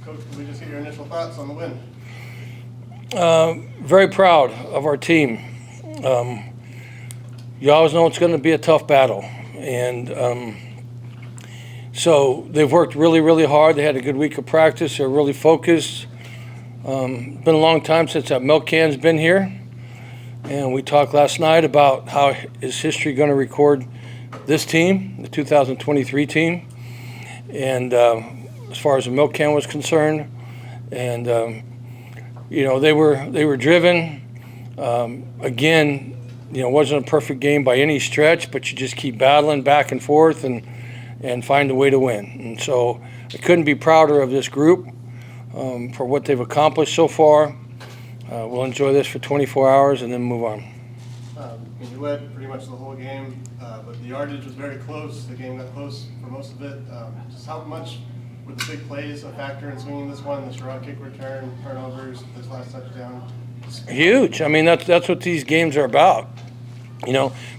Coach, can we just get your initial thoughts on the win? Very proud of our team. You always know it's going to be a tough battle. And so they've worked really, really hard. They had a good week of practice. They're really focused. Been a long time since that milk can's been here. And we talked last night about how is history going to record this team, the 2023 team. And as far as the milk can was concerned. And, they were driven. Again, it wasn't a perfect game by any stretch, but you just keep battling back and forth and find a way to win. And so I couldn't be prouder of this group for what they've accomplished so far. We'll enjoy this for 24 hours and then move on. You led pretty much the whole game, but the yardage was very close. The game got close for most of it. Just how much were the big plays a factor in swinging this one? The Sherrod kick return, turnovers, this last touchdown? Huge. I mean, that's what these games are about.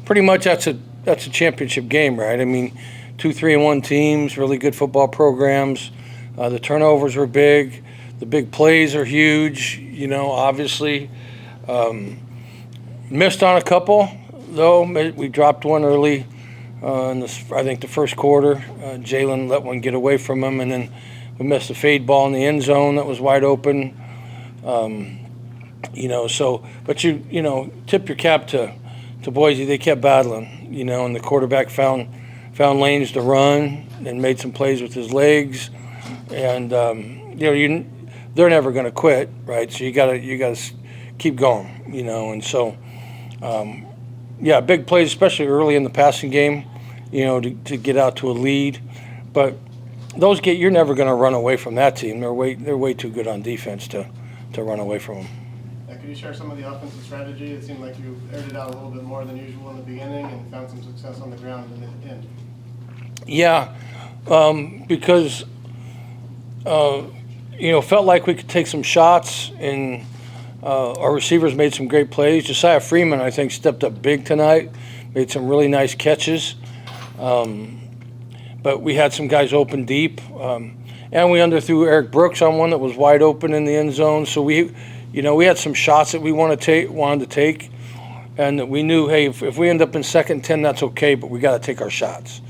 Pretty much that's a championship game, right? I mean, 2, 3-1 teams, really good football programs. The turnovers were big. The big plays are huge, obviously. Missed on a couple, though. We dropped one early in I think the first quarter. Jalen let one get away from him, and then we missed a fade ball in the end zone that was wide open. But tip your cap to Boise. They kept battling, and the quarterback found lanes to run and made some plays with his legs. And, they're never going to quit, right? So you gotta keep going, and so, big plays, especially early in the passing game, to get out to a lead. But you're never going to run away from that team. They're way too good on defense to run away from them. Could you share some of the offensive strategy? It seemed like you aired it out a little bit more than usual in the beginning and found some success on the ground in the end. Yeah, because felt like we could take some shots, and our receivers made some great plays. Josiah Freeman, I think, stepped up big tonight, made some really nice catches. But we had some guys open deep, and we underthrew Eric Brooks on one that was wide open in the end zone. So we had some shots that we wanted to take, and we knew, hey, if we end up in 2nd and 10, that's okay, but we got to take our shots.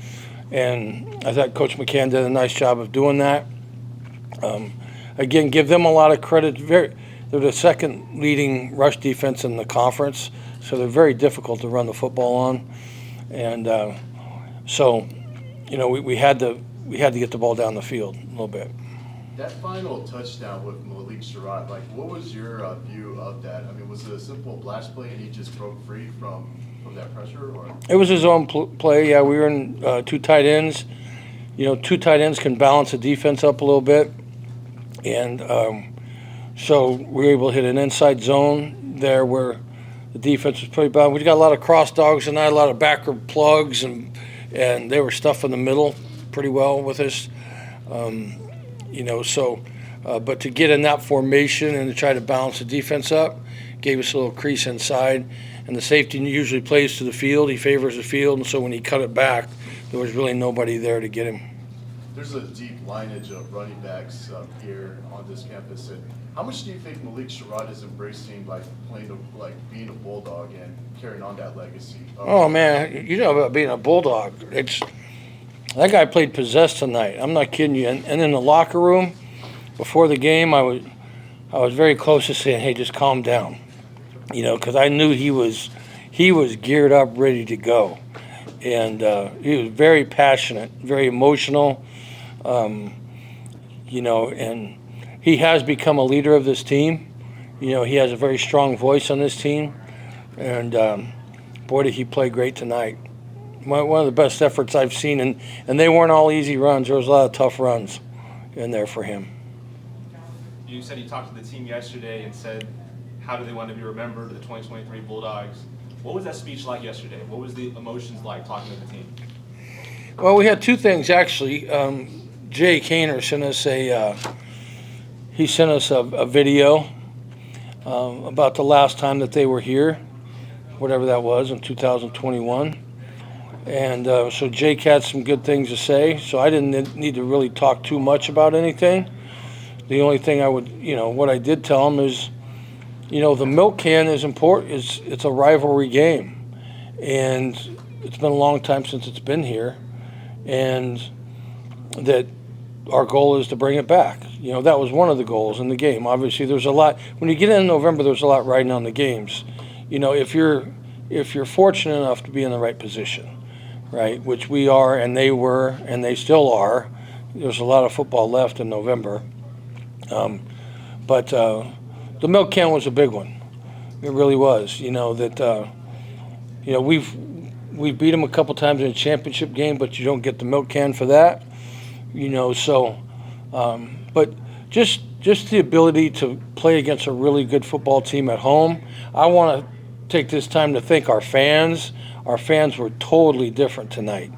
And I thought Coach McCann did a nice job of doing that. Again, give them a lot of credit. They're the second leading rush defense in the conference, so they're very difficult to run the football on. And we had to get the ball down the field a little bit. That final touchdown with Malik Sherrod, what was your view of that? I mean, was it a simple blast play and he just broke free from that pressure? Or? It was his own play. Yeah, we were in 2 tight ends. 2 tight ends can balance the defense up a little bit. And so we were able to hit an inside zone there where the defense was pretty bad. We got a lot of cross dogs and a lot of backward plugs, and they were stuffing the middle pretty well with us. But to get in that formation and to try to balance the defense up gave us a little crease inside. And the safety usually plays to the field. He favors the field, and so when he cut it back, there was really nobody there to get him. There's a deep lineage of running backs here on this campus. And how much do you think Malik Sherrod is embracing, being a Bulldog and carrying on that legacy? Oh man, about being a Bulldog. That guy played possessed tonight. I'm not kidding you. And in the locker room before the game, I was very close to saying, "Hey, just calm down," because I knew he was geared up, ready to go, and he was very passionate, very emotional. And he has become a leader of this team. He has a very strong voice on this team. And, boy, did he play great tonight. One of the best efforts I've seen. And they weren't all easy runs. There was a lot of tough runs in there for him. You said you talked to the team yesterday and said, how do they want to be remembered, the 2023 Bulldogs? What was that speech like yesterday? What was the emotions like talking to the team? Well, we had 2 things, actually. Jay Kaner sent us a video about the last time that they were here, whatever that was, in 2021. And so Jake had some good things to say, so I didn't need to really talk too much about anything. The only thing I would, what I did tell him is, the milk can is important. It's a rivalry game, and it's been a long time since it's been here, and that our goal is to bring it back. That was one of the goals in the game. Obviously, there's a lot. When you get in November, there's a lot riding on the games. If you're fortunate enough to be in the right position, right, which we are, and they were, and they still are. There's a lot of football left in November. But the milk can was a big one. It really was. We've beat them a couple times in a championship game, but you don't get the milk can for that. But just the ability to play against a really good football team at home. I want to take this time to thank our fans. Our fans were totally different tonight.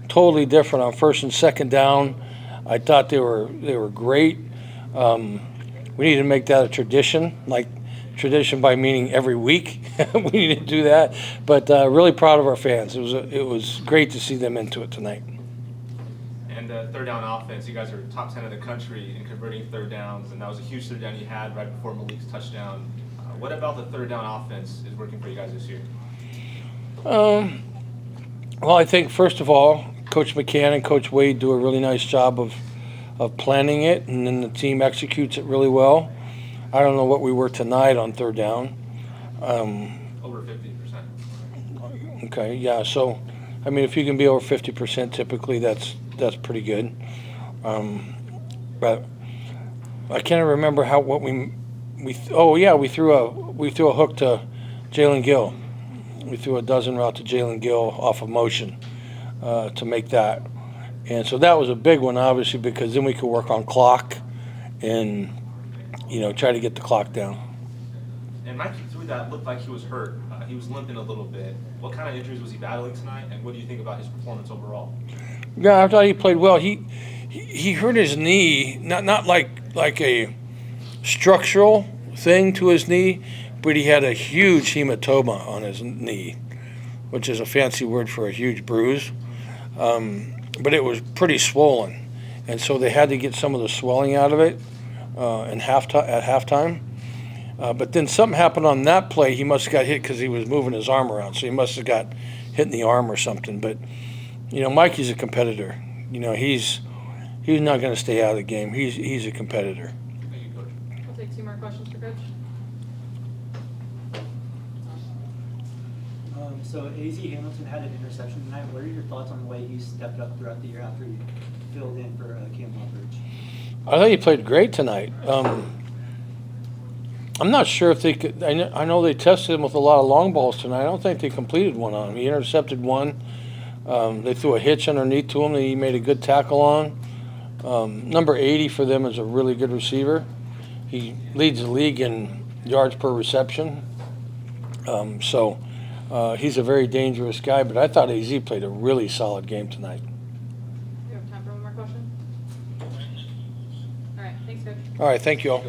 Totally different on first and second down. I thought they were great. We need to make that a tradition, like tradition by meaning every week. We need to do that. But really proud of our fans. It was great to see them into it tonight. And third down offense, you guys are top 10 in the country in converting third downs, and that was a huge third down you had right before Malik's touchdown. What about the third down offense is working for you guys this year? Well, I think first of all, Coach McCann and Coach Wade do a really nice job of planning it, and then the team executes it really well. I don't know what we were tonight on third down. Over 50%. Okay, yeah. So, if you can be over 50%, typically that's pretty good. But I can't remember we threw a hook to Jalen Gill. We threw a dozen route to Jalen Gill off of motion to make that. And so that was a big one, obviously, because then we could work on clock and, try to get the clock down. And Mikey threw that, looked like he was hurt. He was limping a little bit. What kind of injuries was he battling tonight, and what do you think about his performance overall? Yeah, I thought he played well. He hurt his knee, not like a structural thing to his knee, but he had a huge hematoma on his knee, which is a fancy word for a huge bruise. But it was pretty swollen, and so they had to get some of the swelling out of it at halftime. But then something happened on that play. He must have got hit because he was moving his arm around, so he must have got hit in the arm or something. But Mikey's a competitor. He's not going to stay out of the game. He's a competitor. Thank you, Coach. We'll take 2 more questions for Coach. So AZ Hamilton had an interception tonight. What are your thoughts on the way he stepped up throughout the year after he filled in for Cam Loveridge? I thought he played great tonight. I'm not sure if they could. I know they tested him with a lot of long balls tonight. I don't think they completed one on him. He intercepted one. They threw a hitch underneath to him that he made a good tackle on. Number 80 for them is a really good receiver. He leads the league in yards per reception. He's a very dangerous guy, but I thought AZ played a really solid game tonight. We have time for one more question? All right, thanks, Coach. All right, thank you all.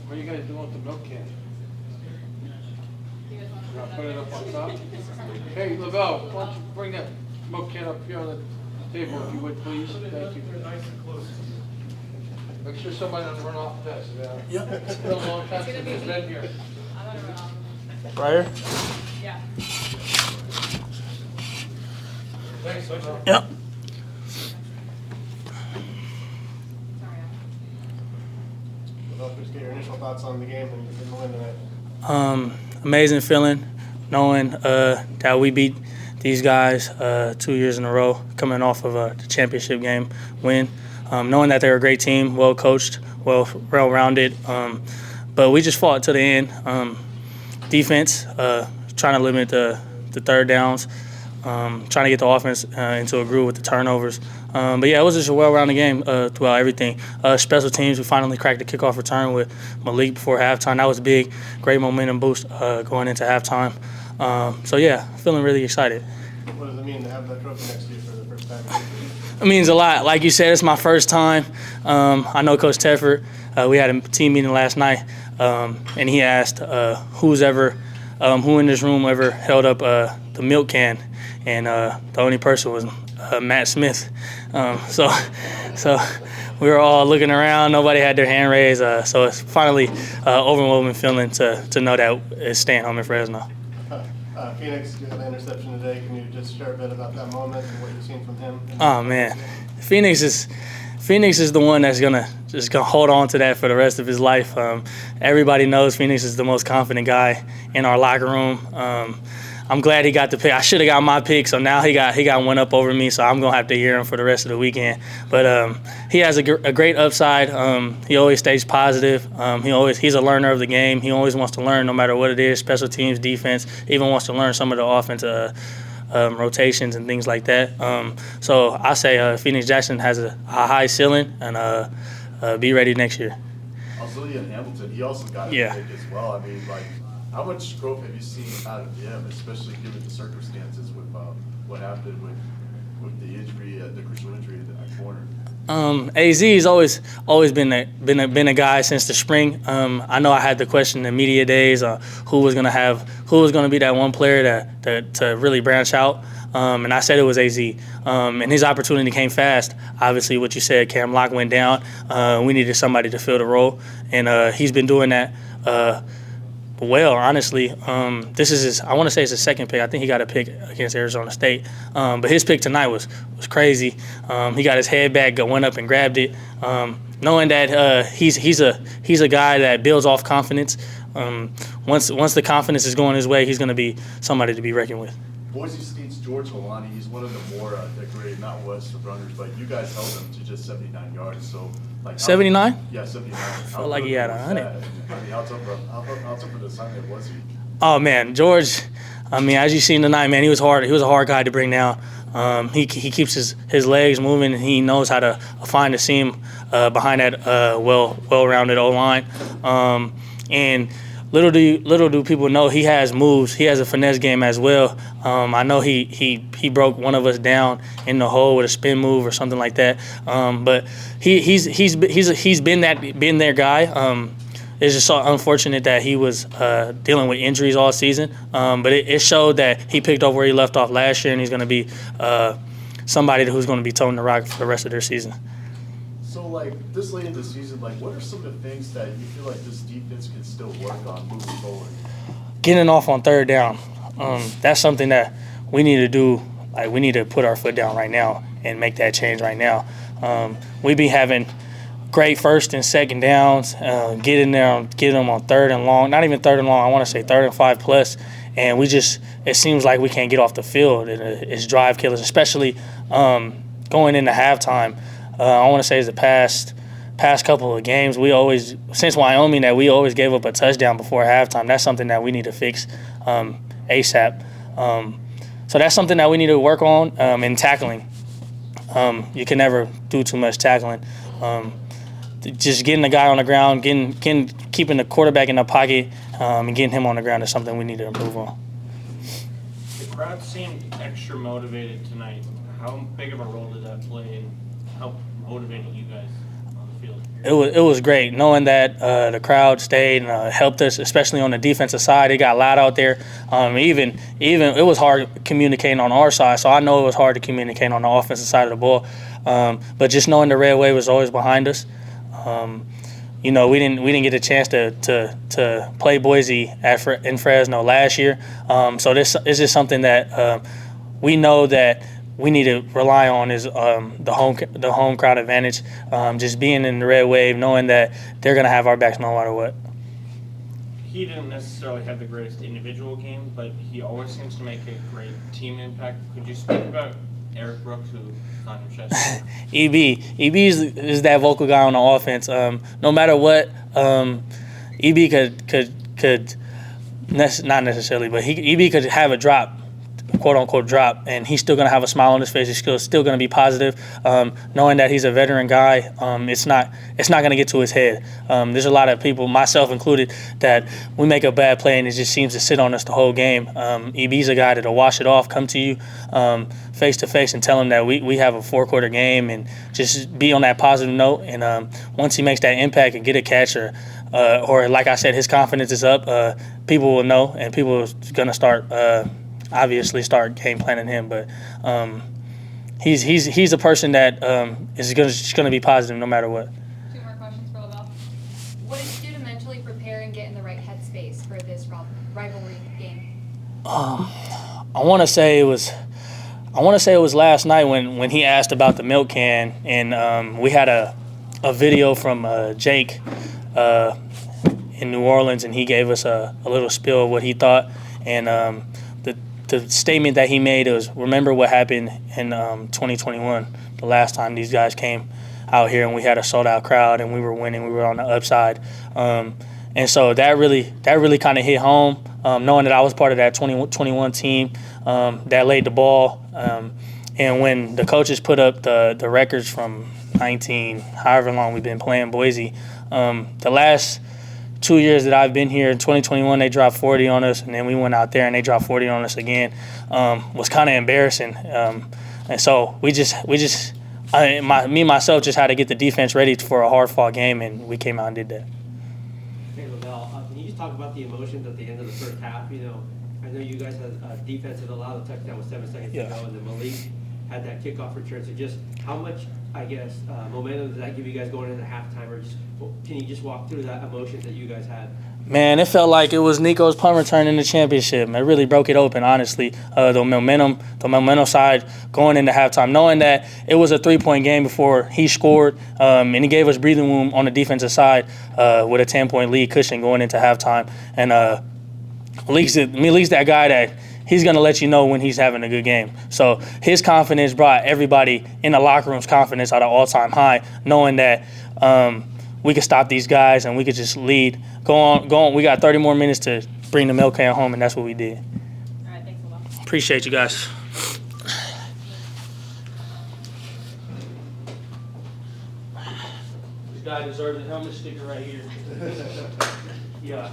What are you guys doing with the milk can? You guys want You want to put it up on top? Hey, Lavelle, why don't you bring that milk can up here on the table if you would, please? Thank you. Make sure somebody doesn't run off this. Yeah. It's been a long time since it's been here. I'm gonna run off. Right here? Yeah. Thanks, Lavelle. Yep. Sorry, Well, just get your initial thoughts on the game and the win tonight. Amazing feeling knowing that we beat these guys 2 years in a row, coming off of the championship game win. Knowing that they're a great team, well coached, well-rounded, but we just fought to the end. Defense, trying to limit the third downs, trying to get the offense into a groove with the turnovers. But yeah, it was just a well-rounded game throughout everything. Special teams, we finally cracked the kickoff return with Malik before halftime. That was big, great momentum boost going into halftime. So yeah, feeling really excited. What does it mean to have that trophy next to you for the first time? It means a lot. Like you said, it's my first time. I know Coach Tefford. We had a team meeting last night, and he asked who in this room ever held up the milk can, and the only person was Matt Smith. So we were all looking around. Nobody had their hand raised. So it's finally overwhelming feeling to know that it's staying home in Fresno. Phoenix got an interception today. Can you just share a bit about that moment and what you've seen from him? Oh man, Phoenix is the one that's gonna hold on to that for the rest of his life. Everybody knows Phoenix is the most confident guy in our locker room. I'm glad he got the pick. I should have got my pick, so now he got one up over me. So I'm gonna have to hear him for the rest of the weekend. But he has a great upside. He always stays positive. He's a learner of the game. He always wants to learn, no matter what it is. Special teams, defense. Even wants to learn some of the offensive rotations and things like that. So I say Phoenix Jackson has a high ceiling, and be ready next year. Julian Hamilton, he also got a pick as well. I mean, like, how much growth have you seen out of him, especially given the circumstances with what happened with the injury, the crucial injury at corner? AZ has always been a guy since the spring. I know I had the question in the media days, who was gonna be that one player to really branch out. And I said it was AZ. And his opportunity came fast. Obviously, what you said, Cam Locke went down. We needed somebody to fill the role, and he's been doing that well, honestly. This is I want to say it's his second pick. I think he got a pick against Arizona State. But his pick tonight was crazy. He got his head back, went up and grabbed it. Knowing that he's a guy that builds off confidence. Once the confidence is going his way, he's going to be somebody to be reckoned with. Boise State's George Holani, he's one of the more decorated, not West runners, but you guys held him to just 79 yards. So, like, 79? Yeah, 79. I felt like he had 100. I mean, how tough of an assignment was he? Oh man, George. I mean, as you seen tonight, man, he was hard. He was a hard guy to bring down. He keeps his legs moving, and he knows how to find a seam behind that well-rounded O-line. And little do people know he has moves. He has a finesse game as well. I know he broke one of us down in the hole with a spin move or something like that. But he's been their guy. It's just so unfortunate that he was dealing with injuries all season. But it showed that he picked up where he left off last year, and he's going to be somebody who's going to be toting the rock for the rest of their season. So, like, this late in the season, like, what are some of the things that you feel like this defense can still work on moving forward? Getting off on third down. That's something that we need to do. Like, we need to put our foot down right now and make that change right now. We be having great first and second downs, getting them on third and long. Not even third and long. I want to say 3rd and 5+. And it seems like we can't get off the field. It's drive killers, especially going into halftime. I want to say it's the past couple of games, since Wyoming, that we always gave up a touchdown before halftime. That's something that we need to fix ASAP. So that's something that we need to work on in tackling. You can never do too much tackling. Just getting the guy on the ground, keeping the quarterback in the pocket, and getting him on the ground is something we need to improve on. The crowd seemed extra motivated tonight. How big of a role did that play in how motivating you guys on the field? It was great knowing that the crowd stayed and helped us, especially on the defensive side. It got loud out there. Even it was hard communicating on our side, so I know it was hard to communicate on the offensive side of the ball. But just knowing the red wave was always behind us. We didn't get a chance to play Boise in Fresno last year. So this is just something that we know that we need to rely on is the home crowd advantage. Just being in the red wave, knowing that they're gonna have our backs no matter what. He didn't necessarily have the greatest individual game, but he always seems to make a great team impact. Could you speak about Eric Brooks, who on your chest? EB is that vocal guy on the offense. No matter what, EB could not necessarily, but EB could have a drop quote-unquote drop, and he's still going to have a smile on his face. He's still going to be positive, knowing that he's a veteran guy. It's not going to get to his head. There's a lot of people, myself included, that we make a bad play and it just seems to sit on us the whole game. EB's a guy that'll wash it off, come to you face-to-face and tell him that we have a 4-quarter game and just be on that positive note. And once he makes that impact and get a catch or like I said, his confidence is up, people will know and people are going to start obviously start game planning him, but he's a person that is just going to be positive no matter what. 2 more questions for LaBelle. What did you do to mentally prepare and get in the right headspace for this rivalry game? I want to say it was last night when he asked about the milk can, and we had a video from Jake in New Orleans, and he gave us a little spiel of what he thought, and the statement that he made was, remember what happened in 2021, the last time these guys came out here and we had a sold-out crowd and we were winning, we were on the upside. And so that really kind of hit home, knowing that I was part of that 2021 team that laid the ball. And when the coaches put up the records from 19, however long we've been playing Boise, the last 2 years that I've been here, in 2021 they dropped 40 on us, and then we went out there and they dropped 40 on us again. Was kind of embarrassing, and so myself just had to get the defense ready for a hard-fought game, and we came out and did that. Hey, LaBelle, can you just talk about the emotions at the end of the first half? You know, I know you guys had defense that allowed a touchdown with 7 seconds to go, and then Malik had that kickoff return. So just how much, I guess, momentum does that give you guys going into halftime, or just can you just walk through that emotions that you guys had? Man, it felt like it was Nico's punt return in the championship. It really broke it open, honestly. The momentum side going into halftime, knowing that it was a 3-point game before he scored, and he gave us breathing room on the defensive side with a 10-point lead cushion going into halftime. And Malik's that guy that he's going to let you know when he's having a good game. So his confidence brought everybody in the locker room's confidence at an all-time high, knowing that we could stop these guys and we could just lead. Go on. We got 30 more minutes to bring the milk can home, and that's what we did. All right, thanks a lot. Appreciate you guys. This guy deserves a helmet sticker right here. Yeah.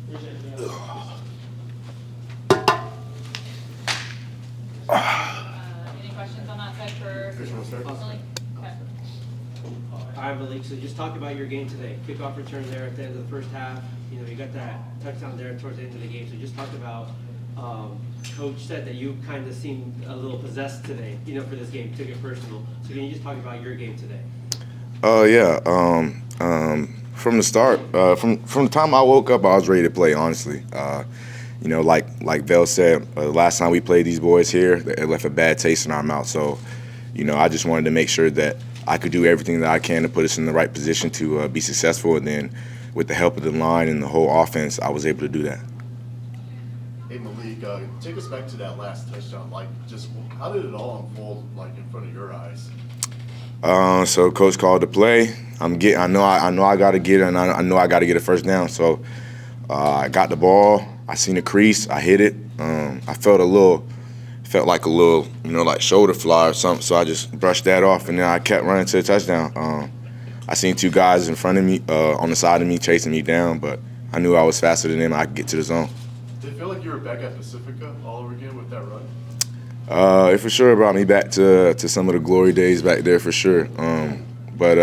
Any questions on that side for Malik? Okay. All right, Malik, so just talk about your game today. Kickoff return there at the end of the first half. You know, you got that touchdown there towards the end of the game. So just talk about, Coach said that you kind of seemed a little possessed today, you know, for this game, took it personal. So can you just talk about your game today? From the start, from the time I woke up, I was ready to play, honestly. You know, like Vel said, last time we played these boys here, it left a bad taste in our mouth. So, you know, I just wanted to make sure that I could do everything that I can to put us in the right position to be successful. And then with the help of the line and the whole offense, I was able to do that. Hey, Malik, take us back to that last touchdown. Like, just how did it all unfold, like, in front of your eyes? So coach called the play. I know I got to get it, and I know I got to get a first down. So I got the ball. I seen a crease. I hit it. I felt like a little, you know, like shoulder fly or something. So I just brushed that off, and then I kept running to the touchdown. I seen 2 guys in front of me, on the side of me, chasing me down, but I knew I was faster than them. I could get to the zone. Did it feel like you were back at Pacifica all over again with that run? It for sure brought me back to some of the glory days back there for sure. But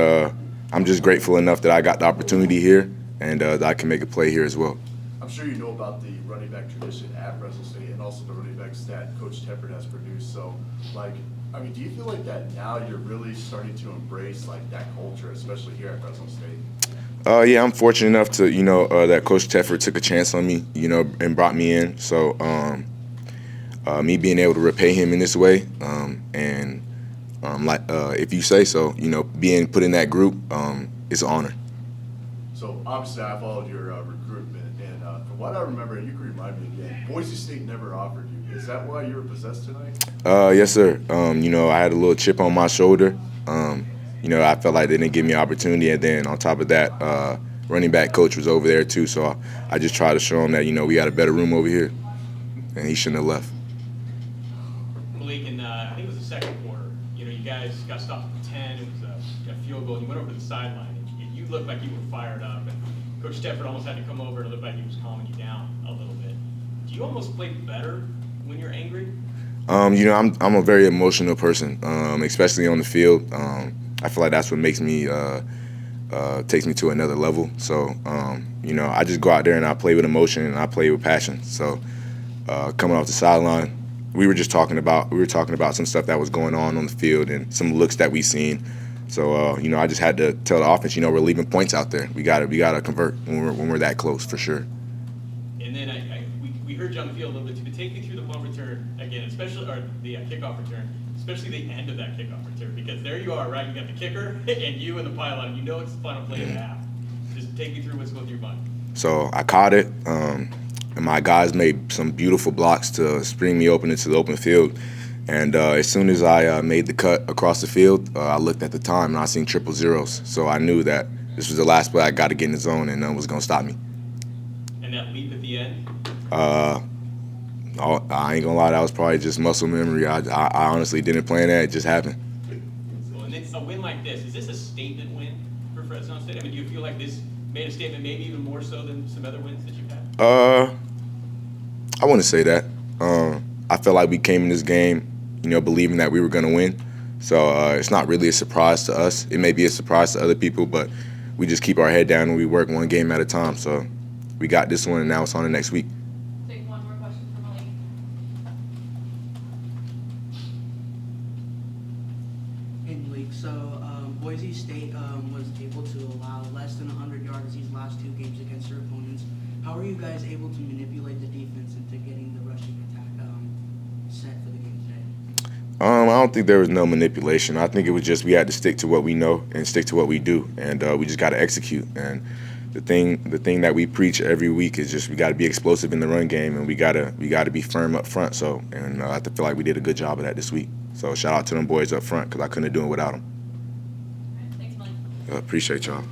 I'm just grateful enough that I got the opportunity here and that I can make a play here as well. I'm sure you know about the running back tradition at Fresno State and also the running backs that Coach Tepper has produced. So, like, I mean, do you feel like that now you're really starting to embrace, like, that culture, especially here at Fresno State? Yeah, I'm fortunate enough to, you know, that Coach Tepper took a chance on me, you know, and brought me in. So, me being able to repay him in this way, and if you say so, you know, being put in that group is an honor. So obviously I followed your recruitment, and from what I remember, and you can remind me again, Boise State never offered you. Is that why you were possessed tonight? Yes, sir. You know, I had a little chip on my shoulder. You know, I felt like they didn't give me an opportunity, and then on top of that, running back coach was over there too, so I just tried to show him that, we got a better room over here, and he shouldn't have left. Malik, in I think it was the second quarter, you guys got stopped at 10, it was a field goal, and you went over to the sideline, and you looked like you were fired up, and Coach Stefford almost had to come over, and it looked like he was calming you down a little bit. Do you almost play better when you're angry? I'm a very emotional person, especially on the field. I feel like that's what makes me takes me to another level. So, I just go out there and I play with emotion and I play with passion. So, coming off the sideline, we were talking about some stuff that was going on the field and some looks that we seen. So, I just had to tell the offense, we're leaving points out there. We gotta convert when we're that close for sure. And then we heard you on the field a little bit too, but take me through the punt return again, especially or the kickoff return, especially the end of that kickoff return, because there you are, right? You got the kicker and you and the pylon. You know it's the final play of the half. Just take me through what's going through your mind. So I caught it, and my guys made some beautiful blocks to spring me open into the open field. And as soon as I made the cut across the field, I looked at the time and I seen 000s. So I knew that this was the last play. I got to get in the zone and no one was going to stop me. And that leap at the end? I ain't gonna lie, that was probably just muscle memory. I honestly didn't plan that; it just happened. So, and then a win like this, is this a statement win for Fresno State? I mean, do you feel like this made a statement, maybe even more so than some other wins that you've had? I wouldn't say that. I felt like we came in this game, believing that we were gonna win. So it's not really a surprise to us. It may be a surprise to other people, but we just keep our head down and we work one game at a time. So we got this one, and now it's on to next week. Take one more question from Malik. Hey Malik, so Boise State was able to allow less than 100 yards these last two games against their opponents. How are you guys able to manipulate the defense into getting the rushing attack set for the game today? I don't think there was no manipulation. I think it was just we had to stick to what we know and stick to what we do, and we just got to execute. And the thing that we preach every week is just we got to be explosive in the run game, and we got to be firm up front. So, and I feel like we did a good job of that this week. So shout out to them boys up front because I couldn't do it without them. All right, thanks, Malik. Appreciate y'all.